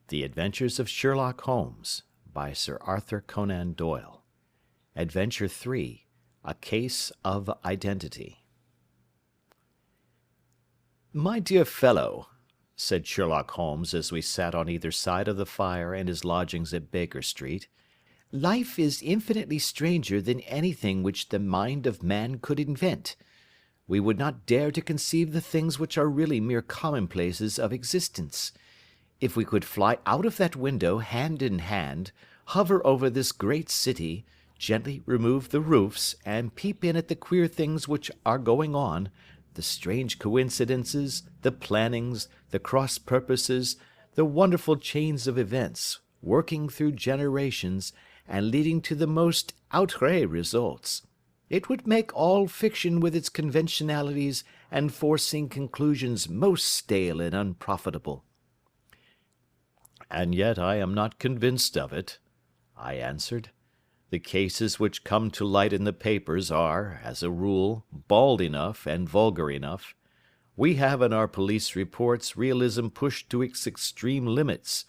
The Adventures of Sherlock Holmes, by Sir Arthur Conan Doyle. Adventure 3, A Case of Identity. "My dear fellow," said Sherlock Holmes as we sat on either side of the fire in his lodgings at Baker Street, "life is infinitely stranger than anything which the mind of man could invent. We would not dare to conceive the things which are really mere commonplaces of existence. If we could fly out of that window hand in hand, hover over this great city, gently remove the roofs, and peep in at the queer things which are going on, the strange coincidences, the plannings, the cross purposes, the wonderful chains of events, working through generations, and leading to the most outré results, it would make all fiction with its conventionalities and foreseen conclusions most stale and unprofitable." "And yet I am not convinced of it," I answered. "The cases which come to light in the papers are, as a rule, bald enough and vulgar enough. We have in our police reports realism pushed to its extreme limits,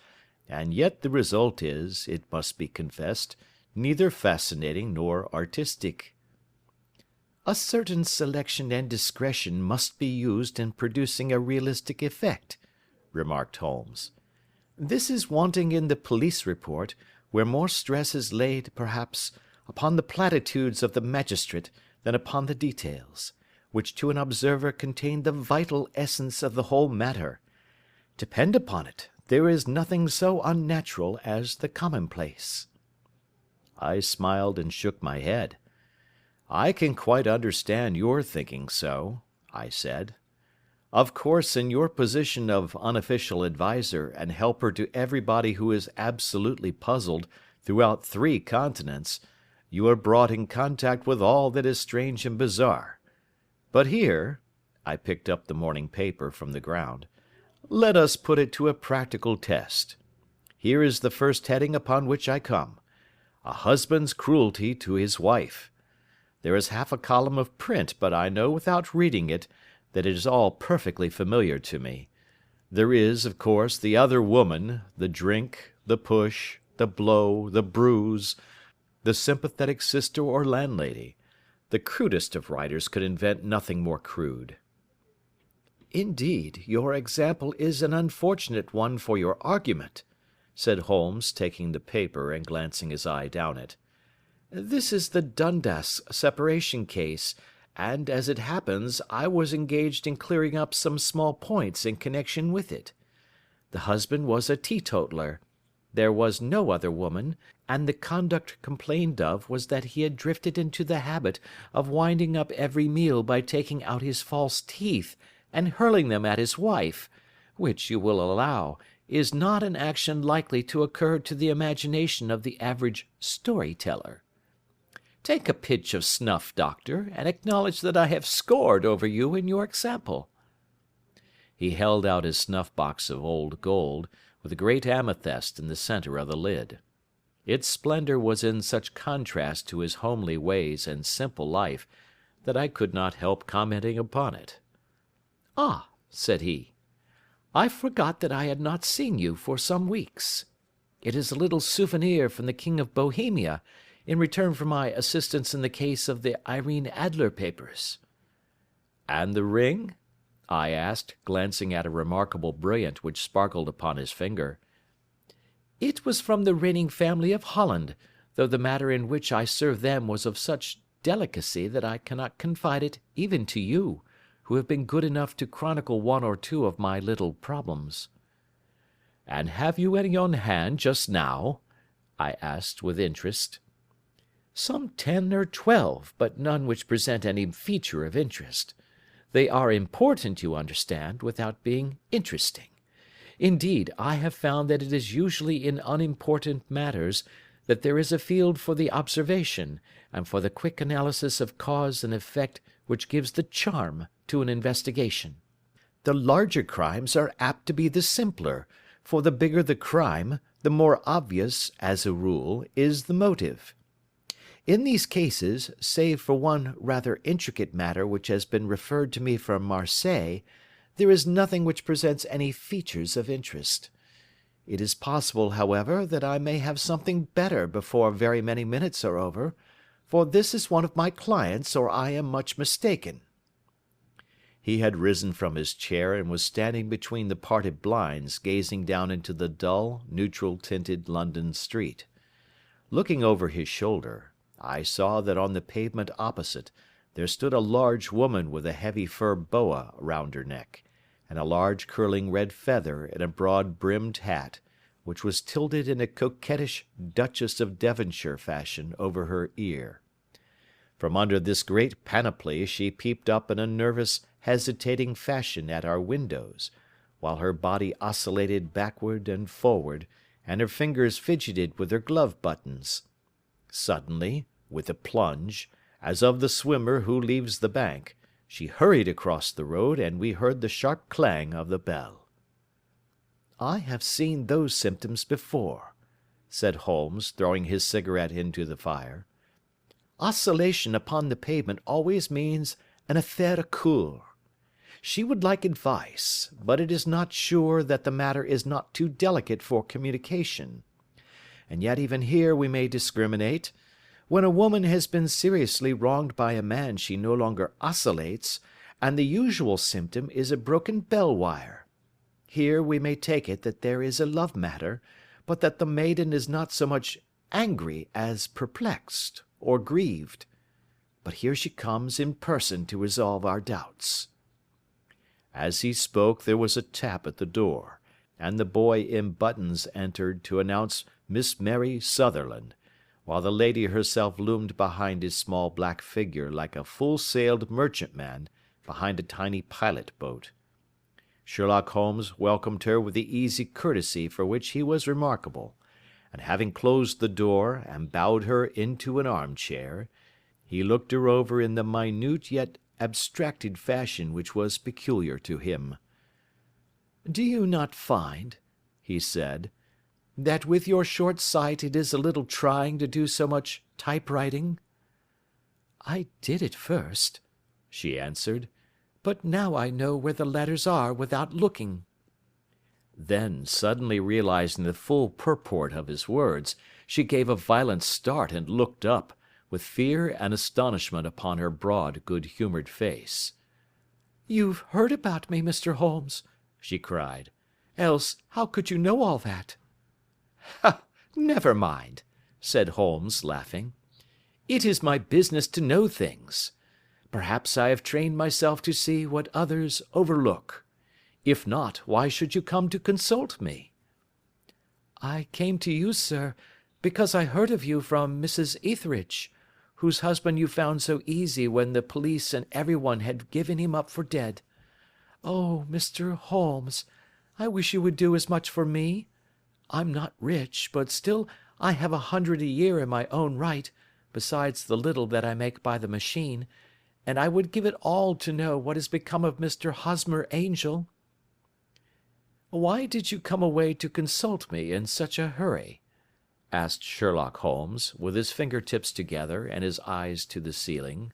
and yet the result is, it must be confessed, neither fascinating nor artistic." "A certain selection and discretion must be used in producing a realistic effect," remarked Holmes. "This is wanting in the police report, where more stress is laid, perhaps, upon the platitudes of the magistrate than upon the details, which to an observer contain the vital essence of the whole matter. Depend upon it, there is nothing so unnatural as the commonplace." I smiled and shook my head. "I can quite understand your thinking so," I said. "Of course, in your position of unofficial adviser and helper to everybody who is absolutely puzzled throughout 3 continents, you are brought in contact with all that is strange and bizarre. But here," I picked up the morning paper from the ground, "let us put it to a practical test. Here is the first heading upon which I come: A husband's cruelty to his wife. There is half a column of print, but I know without reading it that it is all perfectly familiar to me. There is, of course, the other woman, the drink, the push, the blow, the bruise, the sympathetic sister or landlady. The crudest of writers could invent nothing more crude." "Indeed, your example is an unfortunate one for your argument," said Holmes, taking the paper and glancing his eye down it. "This is the Dundas separation case, and, as it happens, I was engaged in clearing up some small points in connection with it. The husband was a teetotaler. There was no other woman, and the conduct complained of was that he had drifted into the habit of winding up every meal by taking out his false teeth and hurling them at his wife, which, you will allow, is not an action likely to occur to the imagination of the average story-teller. Take a pinch of snuff, Doctor, and acknowledge that I have scored over you in your example." He held out his snuff-box of old gold, with a great amethyst in the centre of the lid. Its splendour was in such contrast to his homely ways and simple life that I could not help commenting upon it. "Ah," said he, "I forgot that I had not seen you for some weeks. It is a little souvenir from the King of Bohemia, in return for my assistance in the case of the Irene Adler papers." "And the ring?" I asked, glancing at a remarkable brilliant which sparkled upon his finger. "It was from the reigning family of Holland, though the matter in which I served them was of such delicacy that I cannot confide it even to you, who have been good enough to chronicle 1 or 2 of my little problems." "And have you any on hand just now?" I asked with interest. "Some 10 or 12, but none which present any feature of interest. They are important, you understand, without being interesting. Indeed, I have found that it is usually in unimportant matters that there is a field for the observation, and for the quick analysis of cause and effect which gives the charm to an investigation. The larger crimes are apt to be the simpler, for the bigger the crime, the more obvious, as a rule, is the motive. In these cases, save for one rather intricate matter which has been referred to me from Marseilles, there is nothing which presents any features of interest. It is possible, however, that I may have something better before very many minutes are over, for this is one of my clients, or I am much mistaken." He had risen from his chair and was standing between the parted blinds, gazing down into the dull, neutral-tinted London street. Looking over his shoulder, I saw that on the pavement opposite there stood a large woman with a heavy fur boa round her neck, and a large curling red feather in a broad-brimmed hat, which was tilted in a coquettish Duchess of Devonshire fashion over her ear. From under this great panoply she peeped up in a nervous, hesitating fashion at our windows, while her body oscillated backward and forward, and her fingers fidgeted with her glove buttons. Suddenly, with a plunge, as of the swimmer who leaves the bank, she hurried across the road, and we heard the sharp clang of the bell. "I have seen those symptoms before," said Holmes, throwing his cigarette into the fire. "Oscillation upon the pavement always means an affaire à coeur. She would like advice, but it is not sure that the matter is not too delicate for communication. And yet even here we may discriminate. When a woman has been seriously wronged by a man she no longer oscillates, and the usual symptom is a broken bell wire. Here we may take it that there is a love matter, but that the maiden is not so much angry as perplexed or grieved. But here she comes in person to resolve our doubts." As he spoke there was a tap at the door, and the boy in buttons entered to announce Miss Mary Sutherland, while the lady herself loomed behind his small black figure like a full-sailed merchantman behind a tiny pilot-boat. Sherlock Holmes welcomed her with the easy courtesy for which he was remarkable, and having closed the door and bowed her into an armchair, he looked her over in the minute yet abstracted fashion which was peculiar to him. "Do you not find," he said, "that with your short sight it is a little trying to do so much typewriting?" "I did at first," she answered, "but now I know where the letters are without looking." Then, suddenly realizing the full purport of his words, she gave a violent start and looked up, with fear and astonishment upon her broad, good-humoured face. "You've heard about me, Mr. Holmes," she cried. "Else how could you know all that?" "Ha! Never mind," said Holmes, laughing. "It is my business to know things. Perhaps I have trained myself to see what others overlook. If not, why should you come to consult me?" "I came to you, sir, because I heard of you from Mrs. Etheridge, whose husband you found so easy when the police and everyone had given him up for dead. Oh, Mr. Holmes, I wish you would do as much for me. I'm not rich, but still I have 100 a year in my own right, besides the little that I make by the machine, and I would give it all to know what has become of Mr. Hosmer Angel." "Why did you come away to consult me in such a hurry?" asked Sherlock Holmes, with his finger-tips together and his eyes to the ceiling.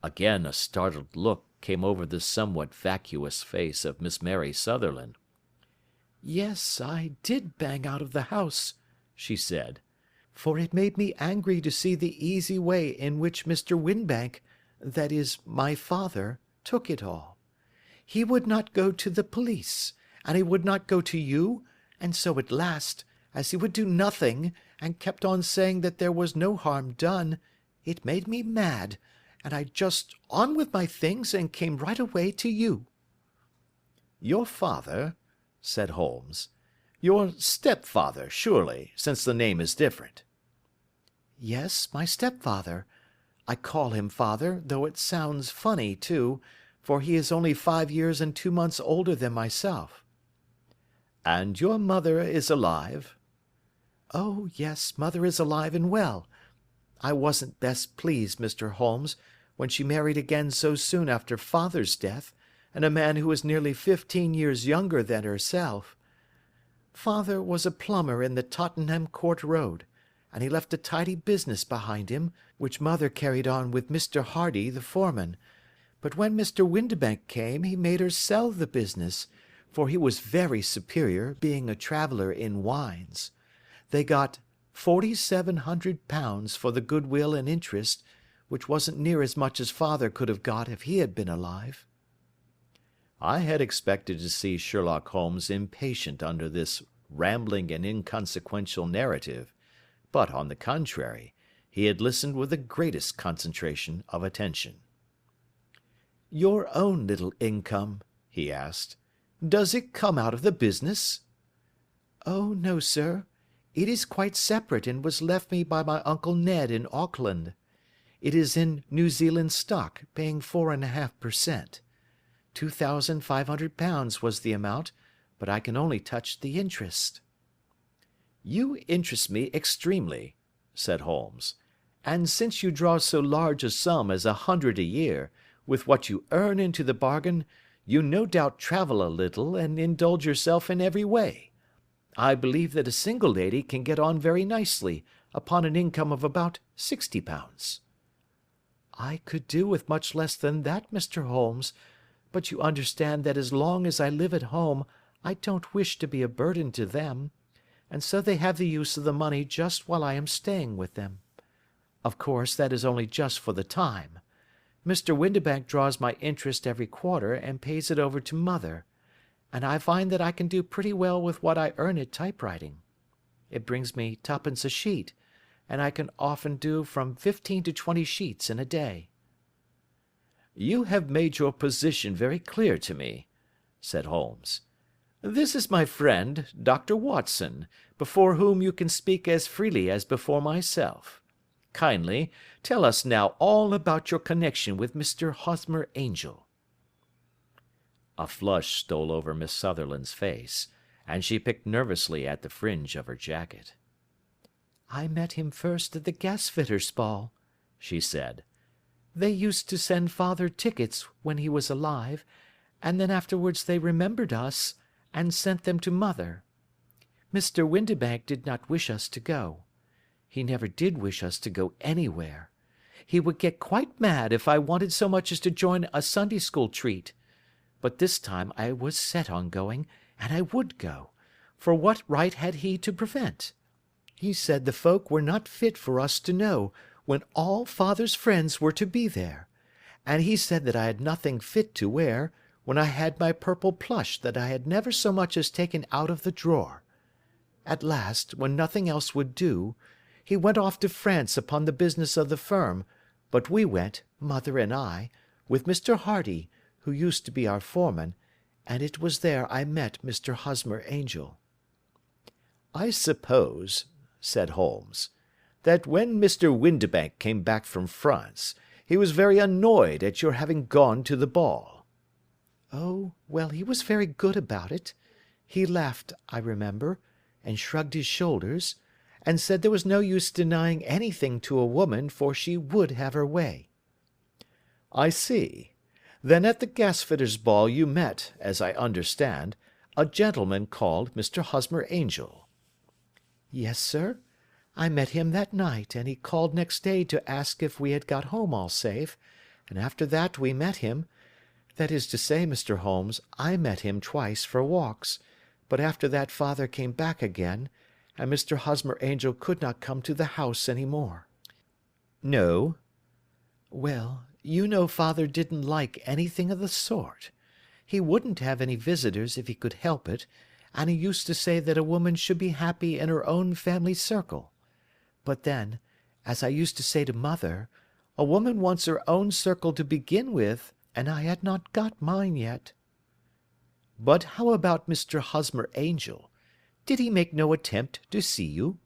Again a startled look came over the somewhat vacuous face of Miss Mary Sutherland. "Yes, I did bang out of the house," she said, "for it made me angry to see the easy way in which Mr. Windibank, that is, my father, took it all. He would not go to the police, and he would not go to you, and so at last, as he would do nothing, and kept on saying that there was no harm done, it made me mad, and I just on with my things and came right away to you." "Your father?" said Holmes. "Your stepfather, surely, since the name is different." "Yes, my stepfather. I call him father, though it sounds funny, too, for he is only 5 years and 2 months older than myself." "And your mother is alive?" "Oh, yes, mother is alive and well. I wasn't best pleased, Mr. Holmes, when she married again so soon after father's death, and a man who was nearly 15 years younger than herself. Father was a plumber in the Tottenham Court Road, and he left a tidy business behind him, which mother carried on with Mr. Hardy, the foreman. But when Mr. Windibank came, he made her sell the business, for he was very superior, being a traveller in wines. They got £4,700 for the goodwill and interest, which wasn't near as much as father could have got if he had been alive. I had expected to see Sherlock Holmes impatient under this rambling and inconsequential narrative, but, on the contrary, he had listened with the greatest concentration of attention. "Your own little income," he asked, "does it come out of the business?" "Oh, no, sir. It is quite separate and was left me by my Uncle Ned in Auckland. It is in New Zealand stock, paying 4.5%. £2,500 was the amount, but I can only touch the interest." "You interest me extremely," said Holmes, "and since you draw so large a sum as 100 a year, with what you earn into the bargain, you no doubt travel a little and indulge yourself in every way. I believe that a single lady can get on very nicely upon an income of about £60. "I could do with much less than that, Mr. Holmes, but you understand that as long as I live at home I don't wish to be a burden to them, and so they have the use of the money just while I am staying with them. Of course, that is only just for the time. Mr. Windibank draws my interest every quarter and pays it over to mother, and I find that I can do pretty well with what I earn at typewriting. It brings me twopence a sheet, and I can often do from 15 to 20 sheets in a day." "You have made your position very clear to me," said Holmes. "This is my friend, Dr. Watson, before whom you can speak as freely as before myself. Kindly tell us now all about your connection with Mr. Hosmer Angel." A flush stole over Miss Sutherland's face, and she picked nervously at the fringe of her jacket. "I met him first at the gasfitters' ball," she said. "They used to send father tickets when he was alive, and then afterwards they remembered us, and sent them to mother. Mr. Windibank did not wish us to go. He never did wish us to go anywhere. He would get quite mad if I wanted so much as to join a Sunday school treat. But this time I was set on going, and I would go, for what right had he to prevent? He said the folk were not fit for us to know, when all father's friends were to be there, and he said that I had nothing fit to wear, when I had my purple plush that I had never so much as taken out of the drawer. At last, when nothing else would do, he went off to France upon the business of the firm, but we went, mother and I, with Mr. Hardy, who used to be our foreman, and it was there I met Mr. Hosmer Angel." "I suppose," said Holmes, "that when Mr. Windibank came back from France, he was very annoyed at your having gone to the ball." "Oh, well, he was very good about it. He laughed, I remember, and shrugged his shoulders, and said there was no use denying anything to a woman, for she would have her way." "I see. Then at the gasfitters' ball you met, as I understand, a gentleman called Mr. Hosmer Angel." "Yes, sir. I met him that night, and he called next day to ask if we had got home all safe, and after that we met him. That is to say, Mr. Holmes, I met him twice for walks, but after that father came back again, and Mr. Hosmer Angel could not come to the house any more." "No." "Well, you know father didn't like anything of the sort. He wouldn't have any visitors if he could help it, and he used to say that a woman should be happy in her own family circle. But then, as I used to say to mother, a woman wants her own circle to begin with, and I had not got mine yet." "But how about Mr. Hosmer Angel? Did he make no attempt to see you?"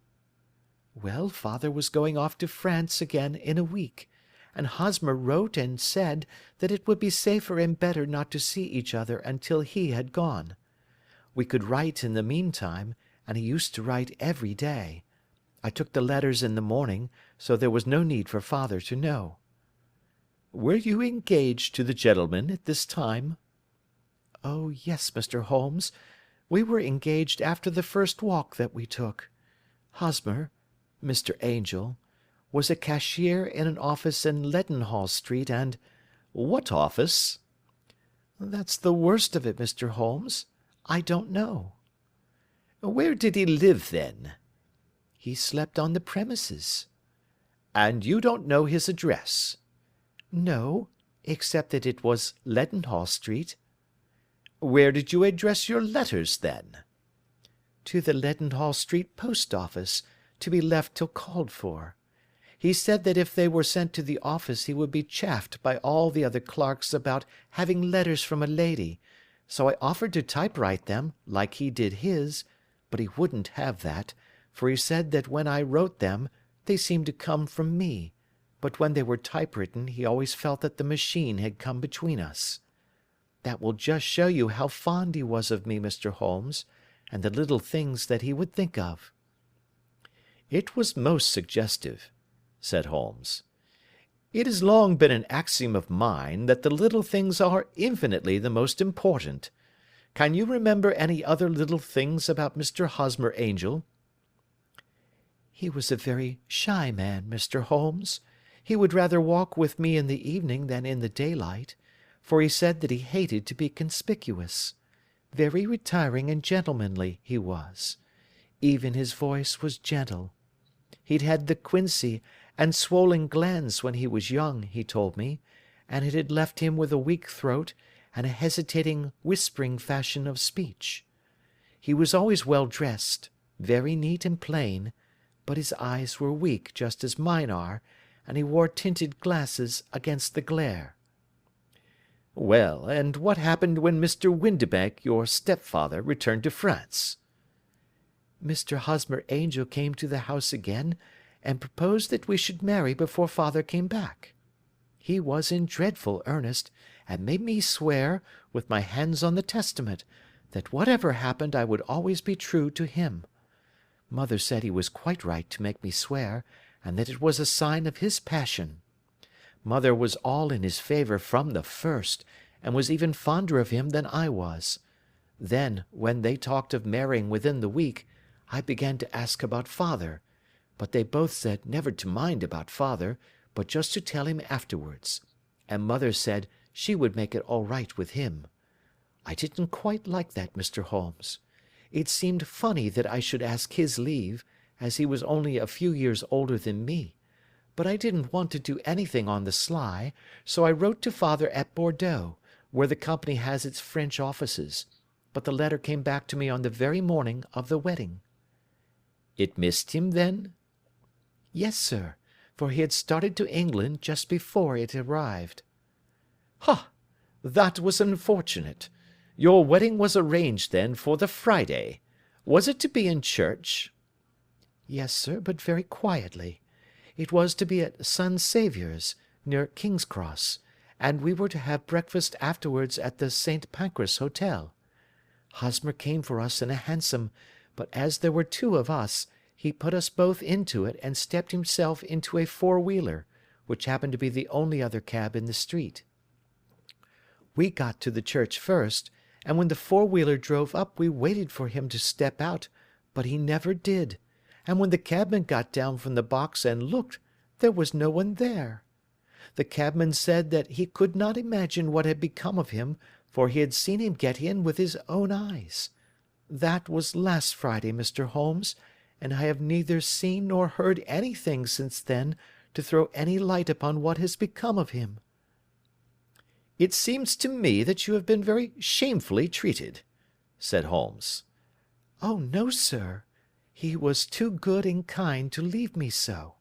"Well, father was going off to France again in a week, and Hosmer wrote and said that it would be safer and better not to see each other until he had gone. We could write in the meantime, and he used to write every day. I took the letters in the morning, so there was no need for father to know." "Were you engaged to the gentleman at this time?" "Oh, yes, Mr. Holmes. We were engaged after the first walk that we took. Hosmer, Mr. Angel, was a cashier in an office in Leadenhall Street, and—" "What office?" "That's the worst of it, Mr. Holmes. I don't know. Where did he live, then? He slept on the premises. And you don't know his address? No, except that it was Leadenhall Street. Where did you address your letters, then? To the Leadenhall Street post office, to be left till called for. He said that if they were sent to the office he would be chaffed by all the other clerks about having letters from a lady, so I offered to typewrite them, like he did his, but he wouldn't have that, for he said that when I wrote them they seemed to come from me, but when they were typewritten he always felt that the machine had come between us. That will just show you how fond he was of me, Mr. Holmes, and the little things that he would think of." "It was most suggestive," said Holmes. "It has long been an axiom of mine that the little things are infinitely the most important. Can you remember any other little things about Mr. Hosmer Angel?" "He was a very shy man, Mr. Holmes. He would rather walk with me in the evening than in the daylight, for he said that he hated to be conspicuous. Very retiring and gentlemanly he was. Even his voice was gentle. He'd had the quinsy and swollen glands when he was young, he told me, and it had left him with a weak throat and a hesitating, whispering fashion of speech. He was always well dressed, very neat and plain, but his eyes were weak just as mine are, and he wore tinted glasses against the glare." "Well, and what happened when Mr. Windibank, your stepfather, returned to France?" "Mr. Hosmer Angel came to the house again, and proposed that we should marry before father came back. He was in dreadful earnest, and made me swear, with my hands on the testament, that whatever happened I would always be true to him. Mother said he was quite right to make me swear, and that it was a sign of his passion. Mother was all in his favour from the first, and was even fonder of him than I was. Then, when they talked of marrying within the week, I began to ask about father, but they both said never to mind about father, but just to tell him afterwards, and mother said she would make it all right with him. I didn't quite like that, Mr. Holmes. It seemed funny that I should ask his leave, as he was only a few years older than me, but I didn't want to do anything on the sly, so I wrote to father at Bordeaux, where the company has its French offices, but the letter came back to me on the very morning of the wedding." "It missed him, then?" "Yes, sir, for he had started to England just before it arrived." "Ha! That was unfortunate. Your wedding was arranged, then, for the Friday. Was it to be in church?" "Yes, sir, but very quietly. It was to be at Son Saviour's, near King's Cross, and we were to have breakfast afterwards at the St. Pancras Hotel. Hosmer came for us in a hansom, but as there were two of us, he put us both into it and stepped himself into a four-wheeler, which happened to be the only other cab in the street. We got to the church first, and when the four-wheeler drove up we waited for him to step out, but he never did, and when the cabman got down from the box and looked, there was no one there. The cabman said that he could not imagine what had become of him, for he had seen him get in with his own eyes. That was last Friday, Mr. Holmes, and I have neither seen nor heard anything since then to throw any light upon what has become of him." "It seems to me that you have been very shamefully treated," said Holmes. "Oh, no, sir. He was too good and kind to leave me so.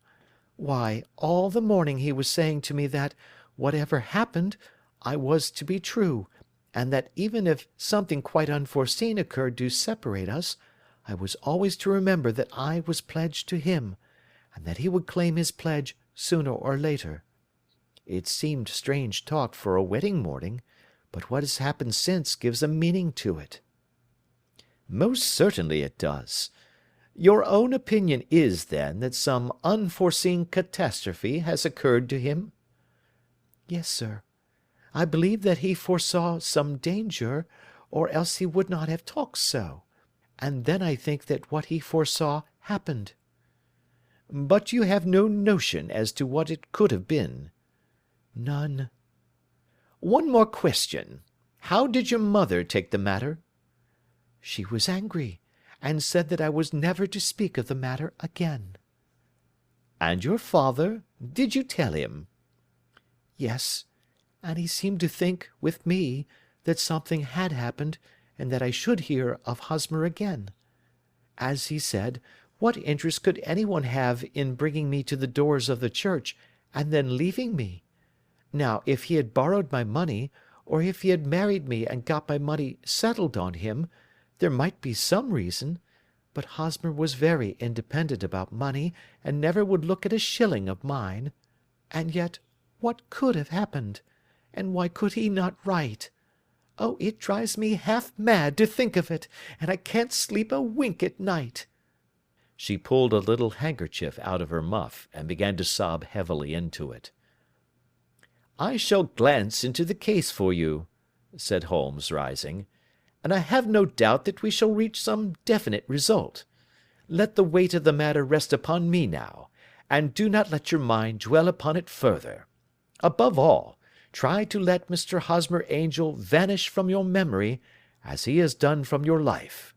Why, all the morning he was saying to me that, whatever happened, I was to be true, and that even if something quite unforeseen occurred to separate us, I was always to remember that I was pledged to him, and that he would claim his pledge sooner or later. It seemed strange talk for a wedding morning, but what has happened since gives a meaning to it." "Most certainly it does. Your own opinion is, then, that some unforeseen catastrophe has occurred to him?" "Yes, sir. I believe that he foresaw some danger, or else he would not have talked so, and then I think that what he foresaw happened." "But you have no notion as to what it could have been?" "None." "One more question. How did your mother take the matter?" She was angry, and said that I was never to speak of the matter again. And your father? Did you tell him? Yes, and he seemed to think, with me, that something had happened, and that I should hear of Hosmer again. As he said, what interest could anyone have in bringing me to the doors of the church, and then leaving me? Now, if he had borrowed my money, or if he had married me and got my money settled on him, there might be some reason, but Hosmer was very independent about money, and never would look at a shilling of mine. And yet, what could have happened? And why could he not write? Oh, it drives me half mad to think of it, and I can't sleep a wink at night." She pulled a little handkerchief out of her muff, and began to sob heavily into it. "I shall glance into the case for you," said Holmes, rising, "and I have no doubt that we shall reach some definite result. Let the weight of the matter rest upon me now, and do not let your mind dwell upon it further. Above all, try to let Mr. Hosmer Angel vanish from your memory, as he has done from your life."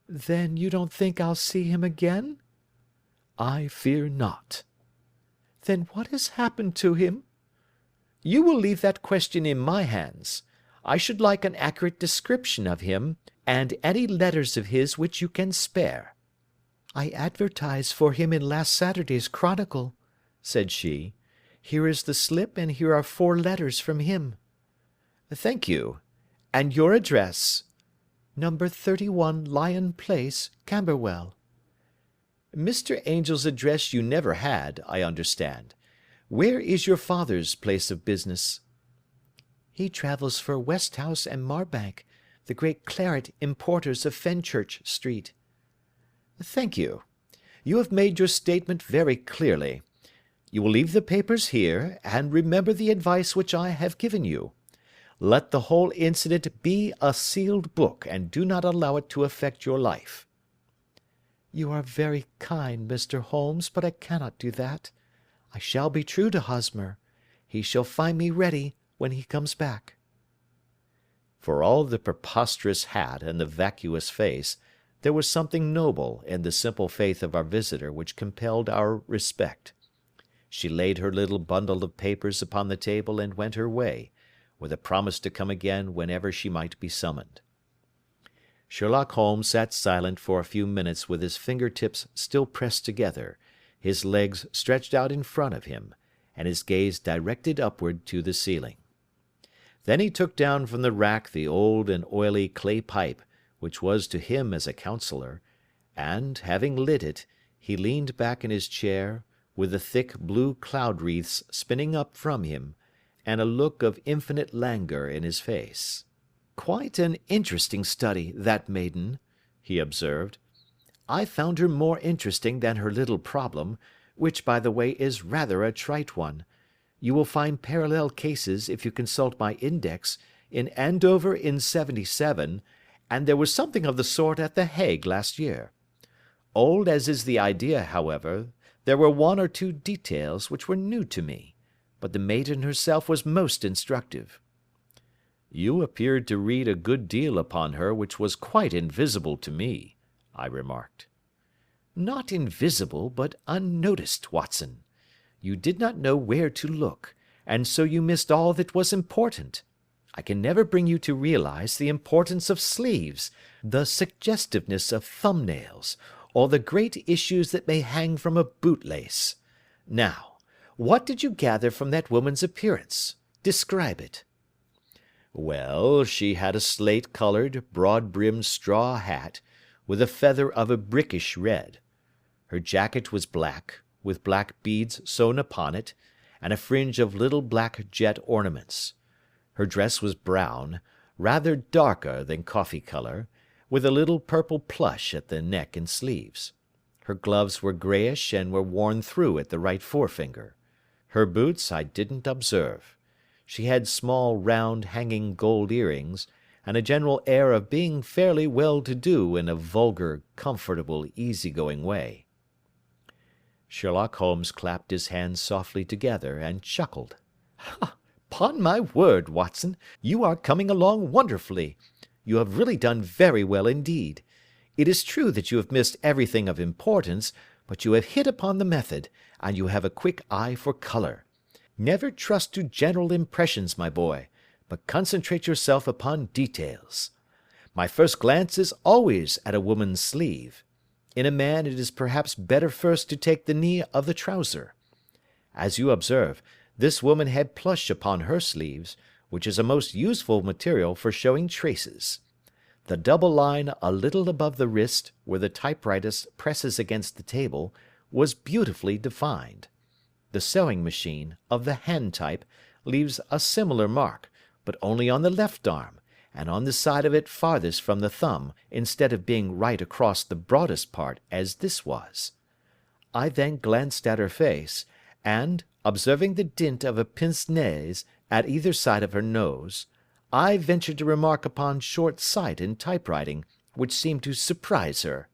"Then you don't think I'll see him again?" "I fear not." "Then what has happened to him?" "You will leave that question in my hands. I should like an accurate description of him, and any letters of his which you can spare." "I advertised for him in last Saturday's Chronicle," said she. "Here is the slip, and here are 4 letters from him." "Thank you. And your address?" "Number 31 Lion Place, Camberwell." "Mr. Angel's address you never had, I understand. Where is your father's place of business?" "He travels for Westhouse and Marbank, the great claret importers of Fenchurch Street." "Thank you. You have made your statement very clearly. You will leave the papers here, and remember the advice which I have given you. Let the whole incident be a sealed book, and do not allow it to affect your life." "You are very kind, Mr. Holmes, but I cannot do that. I shall be true to Hosmer. He shall find me ready when he comes back." For all the preposterous hat and the vacuous face, there was something noble in the simple faith of our visitor which compelled our respect. She laid her little bundle of papers upon the table and went her way, with a promise to come again whenever she might be summoned. Sherlock Holmes sat silent for a few minutes with his finger-tips still pressed together, his legs stretched out in front of him, and his gaze directed upward to the ceiling. Then he took down from the rack the old and oily clay pipe, which was to him as a counsellor, and, having lit it, he leaned back in his chair, with the thick blue cloud-wreaths spinning up from him, and a look of infinite languor in his face. "Quite an interesting study, that maiden," he observed. "I found her more interesting than her little problem, which, by the way, is rather a trite one. You will find parallel cases, if you consult my index, in Andover in '77, and there was something of the sort at The Hague last year. Old as is the idea, however, there were 1 or 2 details which were new to me, but the maiden herself was most instructive." "You appeared to read a good deal upon her which was quite invisible to me," I remarked. "Not invisible, but unnoticed, Watson. You did not know where to look, and so you missed all that was important. I can never bring you to realize the importance of sleeves, the suggestiveness of thumbnails, or the great issues that may hang from a bootlace. Now, what did you gather from that woman's appearance? Describe it." "Well, she had a slate-coloured, broad-brimmed straw hat, with a feather of a brickish red. Her jacket was black, with black beads sewn upon it, and a fringe of little black jet ornaments. Her dress was brown, rather darker than coffee colour, with a little purple plush at the neck and sleeves. Her gloves were greyish and were worn through at the right forefinger. Her boots I didn't observe. She had small, round, hanging gold earrings, and a general air of being fairly well-to-do in a vulgar, comfortable, easy-going way." Sherlock Holmes clapped his hands softly together and chuckled. "'Pon my word, Watson, you are coming along wonderfully. you have really done very well indeed. It is true that you have missed everything of importance, but you have hit upon the method, and you have a quick eye for colour. Never trust to general impressions, my boy, but concentrate yourself upon details. My first glance is always at a woman's sleeve. In a man it is perhaps better first to take the knee of the trouser. As you observe, this woman had plush upon her sleeves, which is a most useful material for showing traces. The double line a little above the wrist, where the typewriter presses against the table, was beautifully defined. The sewing machine, of the hand type, leaves a similar mark, but only on the left arm, and on the side of it farthest from the thumb, instead of being right across the broadest part, as this was. I then glanced at her face, and, observing the dint of a pince-nez at either side of her nose, I ventured to remark upon short sight in typewriting, which seemed to surprise her.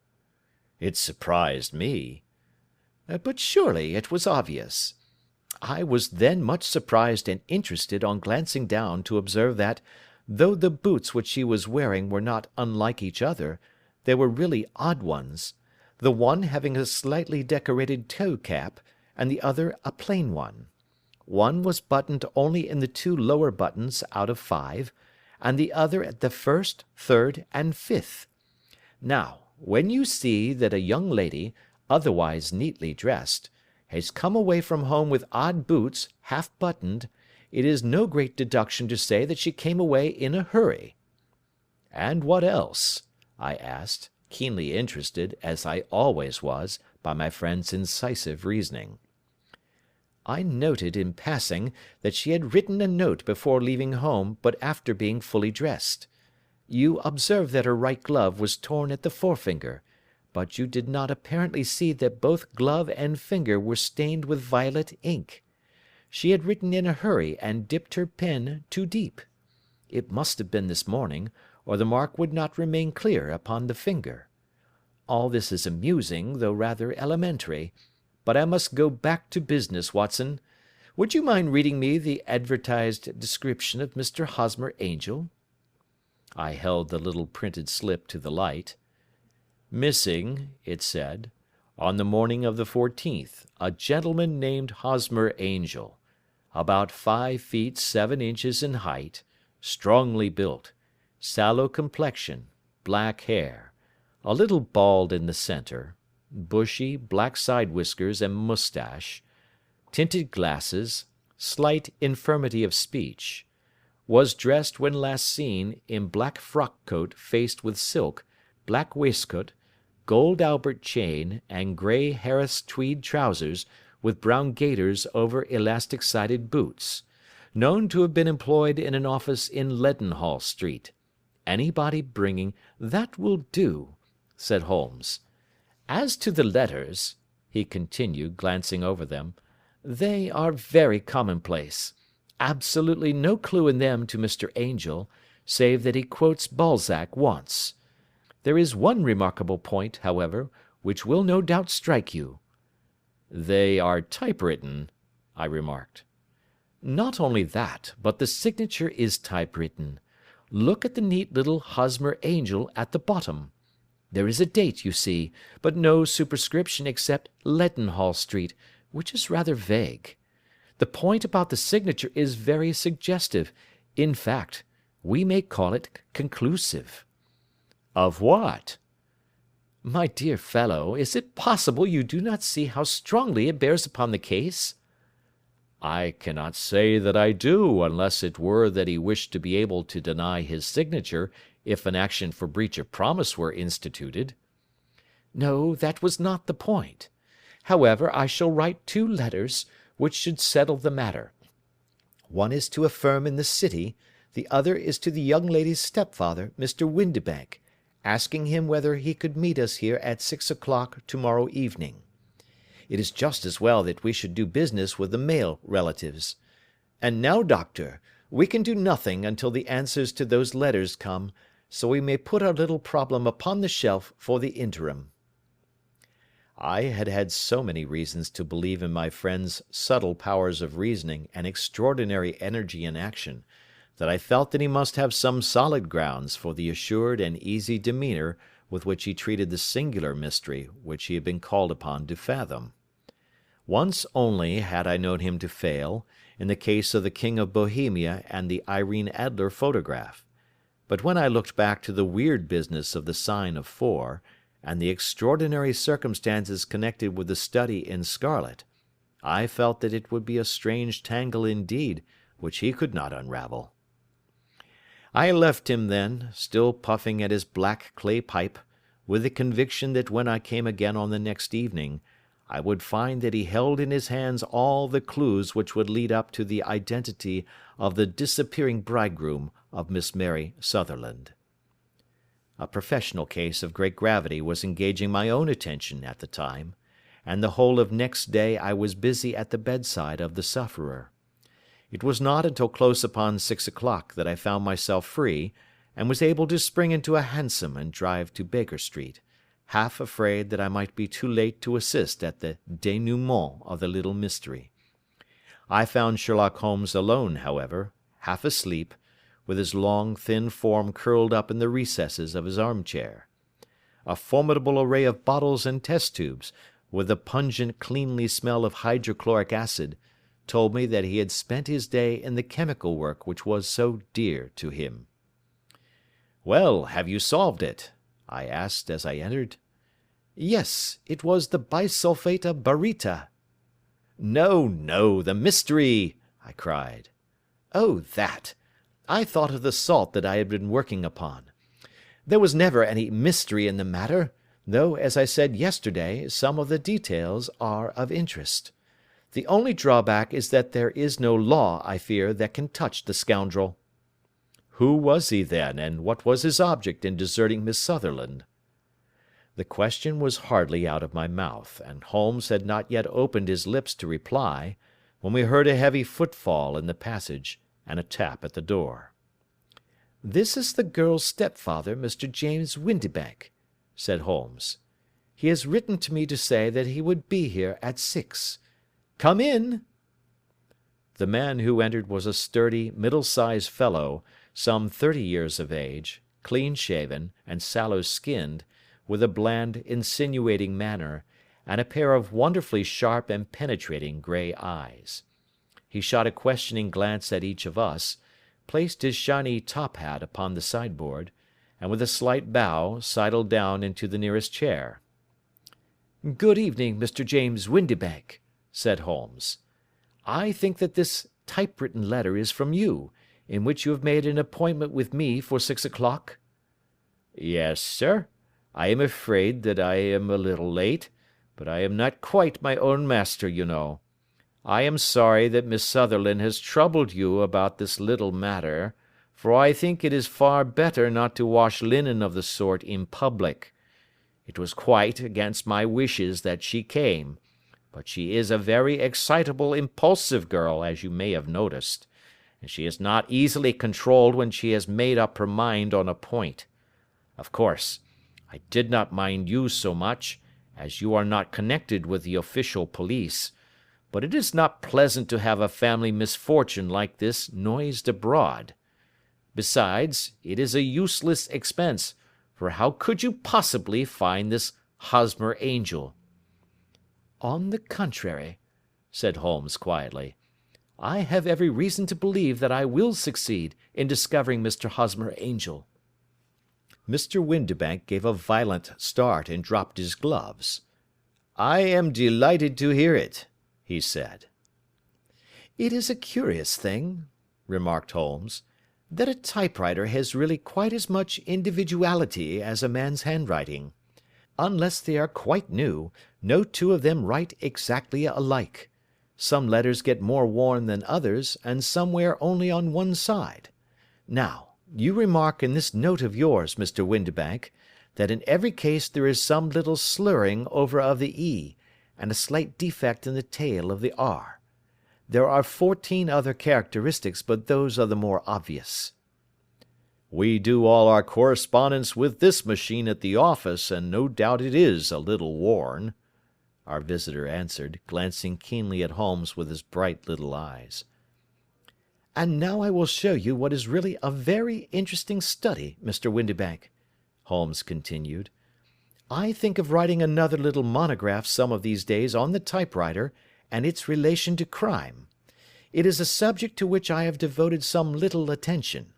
It surprised me. But surely it was obvious. I was then much surprised and interested on glancing down to observe that, though the boots which she was wearing were not unlike each other, they were really odd ones, the one having a slightly decorated toe-cap, and the other a plain one. One was buttoned only in the 2 lower buttons out of 5, and the other at the 1st, 3rd, and 5th. Now, when you see that a young lady, otherwise neatly dressed, has come away from home with odd boots, half buttoned, it is no great deduction to say that she came away in a hurry. And what else? I asked, keenly interested, as I always was, by my friend's incisive reasoning. I noted, in passing, that she had written a note before leaving home, but after being fully dressed. You observed that her right glove was torn at the forefinger, but you did not apparently see that both glove and finger were stained with violet ink. She had written in a hurry and dipped her pen too deep. It must have been this morning, or the mark would not remain clear upon the finger. All this is amusing, though rather elementary. But I must go back to business, Watson. Would you mind reading me the advertised description of Mr. Hosmer Angel? I held the little printed slip to the light. Missing, it said, on the morning of the 14th, a gentleman named Hosmer Angel, about 5 feet 7 inches in height, strongly built, sallow complexion, black hair, a little bald in the centre, bushy, black side whiskers and moustache, tinted glasses, slight infirmity of speech, was dressed when last seen in black frock-coat faced with silk, black waistcoat, gold Albert chain, and grey Harris tweed trousers, with brown gaiters over elastic-sided boots, known to have been employed in an office in Leadenhall Street. Anybody bringing— "That will do," said Holmes. "As to the letters," he continued, glancing over them, "they are very commonplace. Absolutely no clue in them to Mr. Angel, save that he quotes Balzac once. There is one remarkable point, however, which will no doubt strike you." "They are typewritten," I remarked. "Not only that, but the signature is typewritten. Look at the neat little Hosmer Angel at the bottom. There is a date, you see, but no superscription except Leadenhall Street, which is rather vague. The point about the signature is very suggestive. In fact, we may call it conclusive." "Of what?" "My dear fellow, is it possible you do not see how strongly it bears upon the case?" "I cannot say that I do, unless it were that he wished to be able to deny his signature if an action for breach of promise were instituted." "No, that was not the point. However, I shall write 2 letters, which should settle the matter. One is to a firm in the city, the other is to the young lady's stepfather, Mr. Windibank, asking him whether he could meet us here at 6 o'clock to-morrow evening. It is just as well that we should do business with the male relatives. And now, Doctor, we can do nothing until the answers to those letters come, so we may put our little problem upon the shelf for the interim." I had had so many reasons to believe in my friend's subtle powers of reasoning and extraordinary energy in action, that I felt that he must have some solid grounds for the assured and easy demeanour with which he treated the singular mystery which he had been called upon to fathom. Once only had I known him to fail, in the case of the King of Bohemia and the Irene Adler photograph, but when I looked back to the weird business of the sign of 4, and the extraordinary circumstances connected with the study in scarlet, I felt that it would be a strange tangle indeed which he could not unravel. I left him then, still puffing at his black clay pipe, with the conviction that when I came again on the next evening, I would find that he held in his hands all the clues which would lead up to the identity of the disappearing bridegroom of Miss Mary Sutherland. A professional case of great gravity was engaging my own attention at the time, and the whole of next day I was busy at the bedside of the sufferer. It was not until close upon 6 o'clock that I found myself free, and was able to spring into a hansom and drive to Baker Street, half afraid that I might be too late to assist at the dénouement of the little mystery. I found Sherlock Holmes alone, however, half asleep, with his long, thin form curled up in the recesses of his armchair. A formidable array of bottles and test tubes, with the pungent, cleanly smell of hydrochloric acid, told me that he had spent his day in the chemical work which was so dear to him. "Well, have you solved it?" I asked as I entered. Yes, it was the bisulfate of baryta. "No, no, the mystery!" I cried. Oh, that! I thought of the salt that I had been working upon. There was never any mystery in the matter, though, as I said yesterday, some of the details are of interest. The only drawback is that there is no law, I fear, that can touch the scoundrel." "Who was he, then, and what was his object in deserting Miss Sutherland?" The question was hardly out of my mouth, and Holmes had not yet opened his lips to reply, when we heard a heavy footfall in the passage, and a tap at the door. "This is the girl's stepfather, Mr. James Windibank," said Holmes. "He has written to me to say that he would be here at 6. Come in." The man who entered was a sturdy, middle-sized fellow, some 30 years of age, clean-shaven, and sallow-skinned, with a bland, insinuating manner, and a pair of wonderfully sharp and penetrating grey eyes. He shot a questioning glance at each of us, placed his shiny top-hat upon the sideboard, and with a slight bow sidled down into the nearest chair. "Good evening, Mr. James Windibank," said Holmes. "I think that this typewritten letter is from you, in which you have made an appointment with me for 6 o'clock?" "Yes, sir. I am afraid that I am a little late, but I am not quite my own master, you know. I am sorry that Miss Sutherland has troubled you about this little matter, for I think it is far better not to wash linen of the sort in public. It was quite against my wishes that she came, but she is a very excitable, impulsive girl, as you may have noticed, and she is not easily controlled when she has made up her mind on a point. Of course, I did not mind you so much, as you are not connected with the official police, but it is not pleasant to have a family misfortune like this noised abroad. Besides, it is a useless expense, for how could you possibly find this Hosmer Angel?" "On the contrary," said Holmes quietly, "I have every reason to believe that I will succeed in discovering Mr. Hosmer Angel." Mr. Windibank gave a violent start and dropped his gloves. "I am delighted to hear it," he said. "It is a curious thing," remarked Holmes, "that a typewriter has really quite as much individuality as a man's handwriting. Unless they are quite new, no two of them write exactly alike. Some letters get more worn than others, and some wear only on one side. Now, you remark in this note of yours, Mr. Windibank, that in every case there is some little slurring over of the E, and a slight defect in the tail of the R. There are 14 other characteristics, but those are the more obvious." "We do all our correspondence with this machine at the office, and no doubt it is a little worn," our visitor answered, glancing keenly at Holmes with his bright little eyes. And now I will show you what is really a very interesting study, Mr. Windibank," Holmes continued. "I think of writing another little monograph some of these days on the typewriter and its relation to crime. It is a subject to which I have devoted some little attention.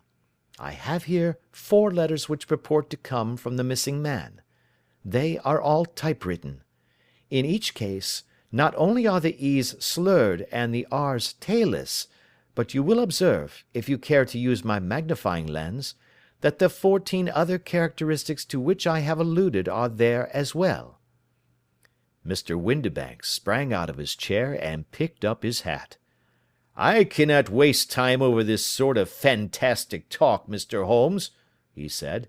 I have here 4 letters which purport to come from the missing man. They are all typewritten. In each case, not only are the E's slurred and the R's tailless, but you will observe, if you care to use my magnifying lens, that the 14 other characteristics to which I have alluded are there as well." Mr. Windibank sprang out of his chair and picked up his hat. "I cannot waste time over this sort of fantastic talk, Mr. Holmes," he said.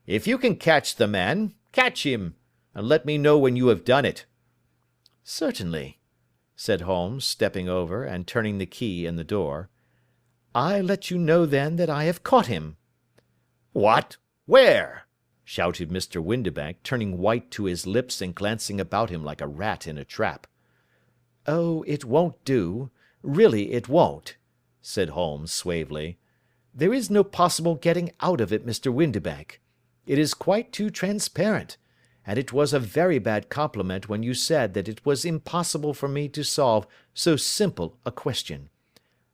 "If you can catch the man, catch him, and let me know when you have done it." "Certainly," said Holmes, stepping over and turning the key in the door. "I let you know then that I have caught him." "What? Where?" shouted Mr. Windibank, turning white to his lips and glancing about him like a rat in a trap. "Oh, it won't do. Really it won't," said Holmes suavely. "There is no possible getting out of it, Mr. Windibank. It is quite too transparent, and it was a very bad compliment when you said that it was impossible for me to solve so simple a question.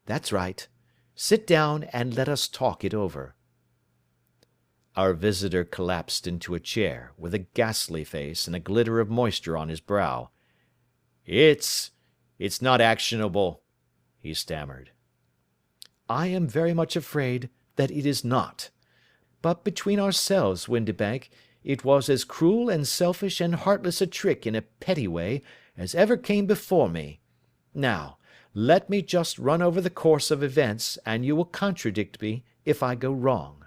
That's right. Sit down and let us talk it over." Our visitor collapsed into a chair, with a ghastly face and a glitter of moisture on his brow. It's not actionable," he stammered. "I am very much afraid that it is not. But between ourselves, Windibank, it was as cruel and selfish and heartless a trick in a petty way as ever came before me. Now, let me just run over the course of events, and you will contradict me if I go wrong."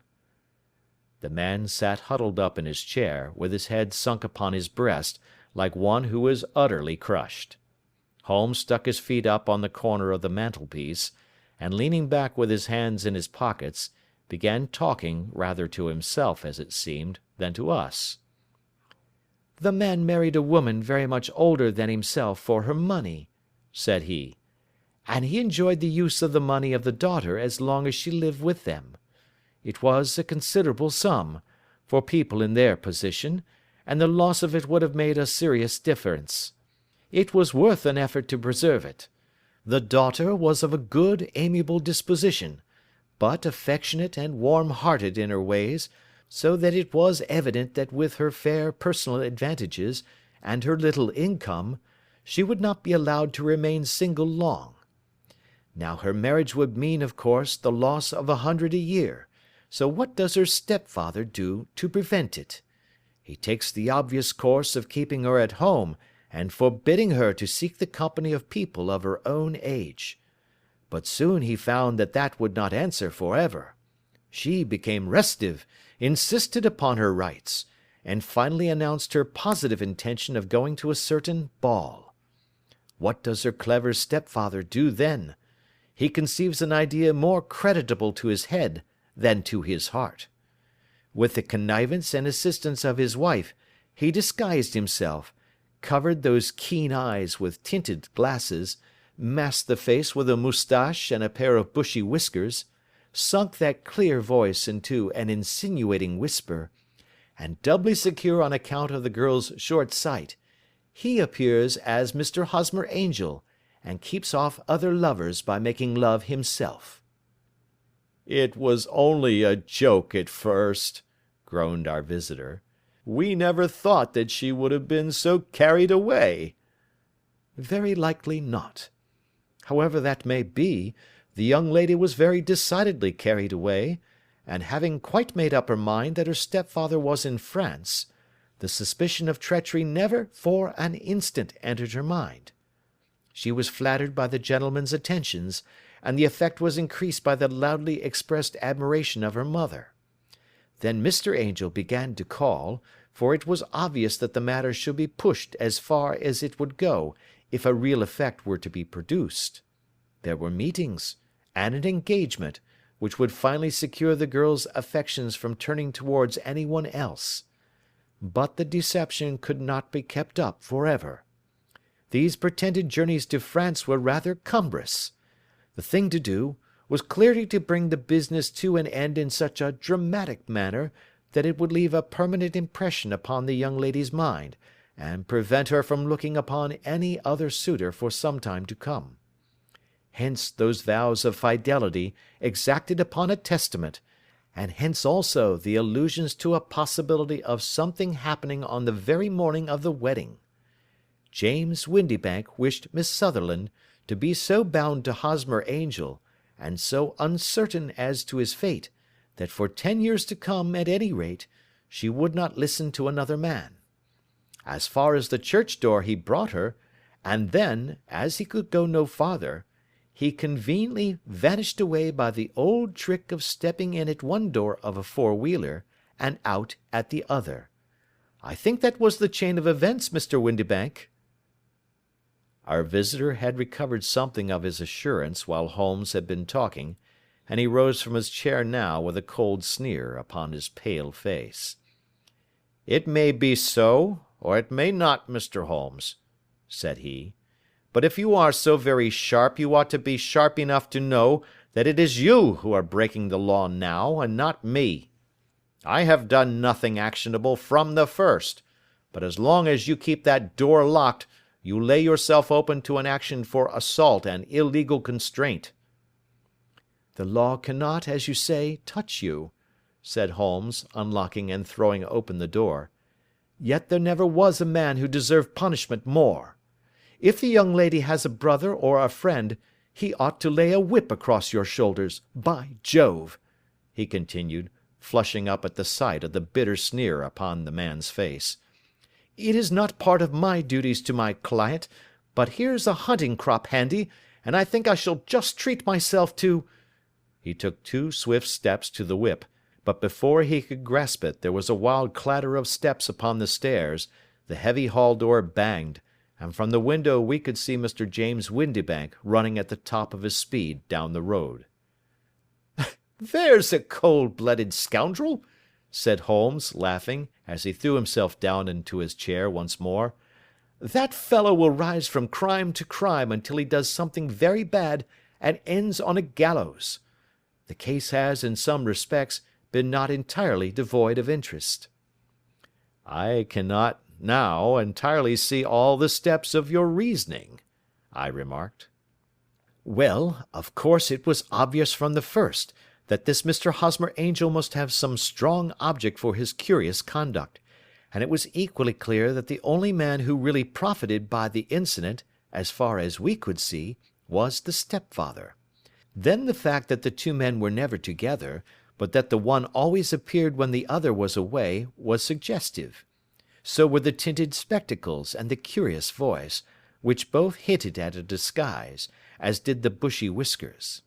The man sat huddled up in his chair, with his head sunk upon his breast, like one who is utterly crushed. Holmes stuck his feet up on the corner of the mantelpiece, and leaning back with his hands in his pockets, began talking, rather to himself, as it seemed, than to us. "The man married a woman very much older than himself for her money," said he, "and he enjoyed the use of the money of the daughter as long as she lived with them. It was a considerable sum, for people in their position, and the loss of it would have made a serious difference. It was worth an effort to preserve it. The daughter was of a good, amiable disposition, but affectionate and warm-hearted in her ways, so that it was evident that with her fair personal advantages, and her little income, she would not be allowed to remain single long. Now her marriage would mean, of course, the loss of 100 a year, so what does her stepfather do to prevent it? He takes the obvious course of keeping her at home, and forbidding her to seek the company of people of her own age. But soon he found that that would not answer for ever. She became restive, insisted upon her rights, and finally announced her positive intention of going to a certain ball. What does her clever stepfather do then? He conceives an idea more creditable to his head than to his heart. With the connivance and assistance of his wife, he disguised himself, covered those keen eyes with tinted glasses, masked the face with a moustache and a pair of bushy whiskers, sunk that clear voice into an insinuating whisper, and doubly secure on account of the girl's short sight, he appears as Mr. Hosmer Angel, and keeps off other lovers by making love himself." "It was only a joke at first," groaned our visitor. "We never thought that she would have been so carried away." "Very likely not. However that may be, the young lady was very decidedly carried away, and having quite made up her mind that her stepfather was in France, the suspicion of treachery never for an instant entered her mind. She was flattered by the gentleman's attentions, and the effect was increased by the loudly expressed admiration of her mother. Then Mr. Angel began to call, for it was obvious that the matter should be pushed as far as it would go if a real effect were to be produced. There were meetings, and an engagement, which would finally secure the girl's affections from turning towards any one else. But the deception could not be kept up for ever. These pretended journeys to France were rather cumbrous. The thing to do was clearly to bring the business to an end in such a dramatic manner that it would leave a permanent impression upon the young lady's mind, and prevent her from looking upon any other suitor for some time to come. Hence those vows of fidelity exacted upon a testament, and hence also the allusions to a possibility of something happening on the very morning of the wedding. James Windibank wished Miss Sutherland to be so bound to Hosmer Angel, and so uncertain as to his fate, that for 10 years to come, at any rate, she would not listen to another man. As far as the church door he brought her, and then, as he could go no farther, he conveniently vanished away by the old trick of stepping in at one door of a four-wheeler, and out at the other. I think that was the chain of events, Mr. Windibank." Our visitor had recovered something of his assurance while Holmes had been talking, and he rose from his chair now with a cold sneer upon his pale face. "It may be so, or it may not, Mr. Holmes," said he. "But if you are so very sharp, you ought to be sharp enough to know that it is you who are breaking the law now, and not me. I have done nothing actionable from the first, but as long as you keep that door locked, you lay yourself open to an action for assault and illegal constraint." "The law cannot, as you say, touch you," said Holmes, unlocking and throwing open the door. "Yet there never was a man who deserved punishment more. If the young lady has a brother or a friend, he ought to lay a whip across your shoulders, by Jove," he continued, flushing up at the sight of the bitter sneer upon the man's face. "It is not part of my duties to my client, but here's a hunting crop handy, and I think I shall just treat myself to—" He took 2 swift steps to the whip, but before he could grasp it there was a wild clatter of steps upon the stairs, the heavy hall door banged, and from the window we could see Mr. James Windibank running at the top of his speed down the road. "There's a cold-blooded scoundrel," said Holmes, laughing, as he threw himself down into his chair once more. "That fellow will rise from crime to crime until he does something very bad and ends on a gallows. The case has, in some respects, been not entirely devoid of interest." "I cannot now entirely see all the steps of your reasoning," I remarked. "Well, of course it was obvious from the first that this Mr. Hosmer Angel must have some strong object for his curious conduct, and it was equally clear that the only man who really profited by the incident, as far as we could see, was the stepfather. Then the fact that the 2 men were never together, but that the one always appeared when the other was away, was suggestive. So were the tinted spectacles and the curious voice, which both hinted at a disguise, as did the bushy whiskers.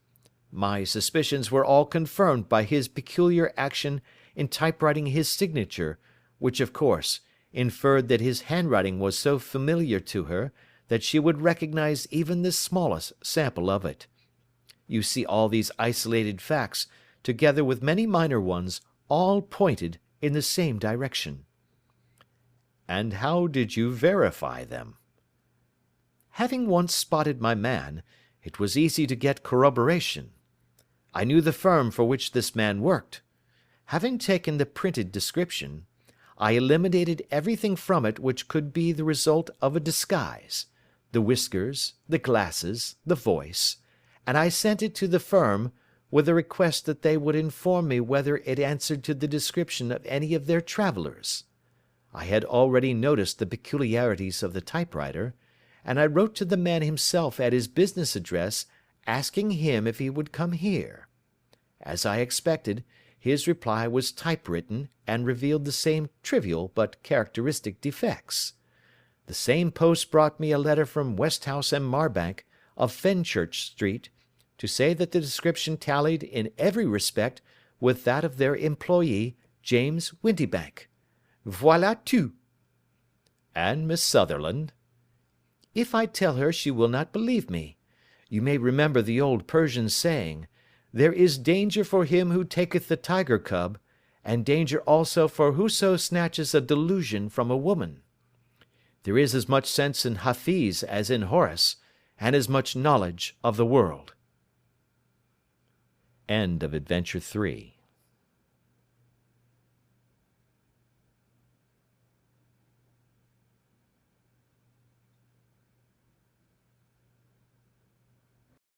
My suspicions were all confirmed by his peculiar action in typewriting his signature, which, of course, inferred that his handwriting was so familiar to her that she would recognize even the smallest sample of it. You see, all these isolated facts, together with many minor ones, all pointed in the same direction." "And how did you verify them?" "Having once spotted my man, it was easy to get corroboration. I knew the firm for which this man worked. Having taken the printed description, I eliminated everything from it which could be the result of a disguise, the whiskers, the glasses, the voice, and I sent it to the firm, with a request that they would inform me whether it answered to the description of any of their travellers. I had already noticed the peculiarities of the typewriter, and I wrote to the man himself at his business address, asking him if he would come here. As I expected, his reply was typewritten and revealed the same trivial but characteristic defects. The same post brought me a letter from Westhouse and Marbank, of Fenchurch Street, to say that the description tallied in every respect with that of their employee, James Windibank. Voilà tout." "And Miss Sutherland?" "If I tell her she will not believe me. You may remember the old Persian saying, 'There is danger for him who taketh the tiger cub, and danger also for whoso snatches a delusion from a woman.' There is as much sense in Hafiz as in Horace, and as much knowledge of the world." End of Adventure 3.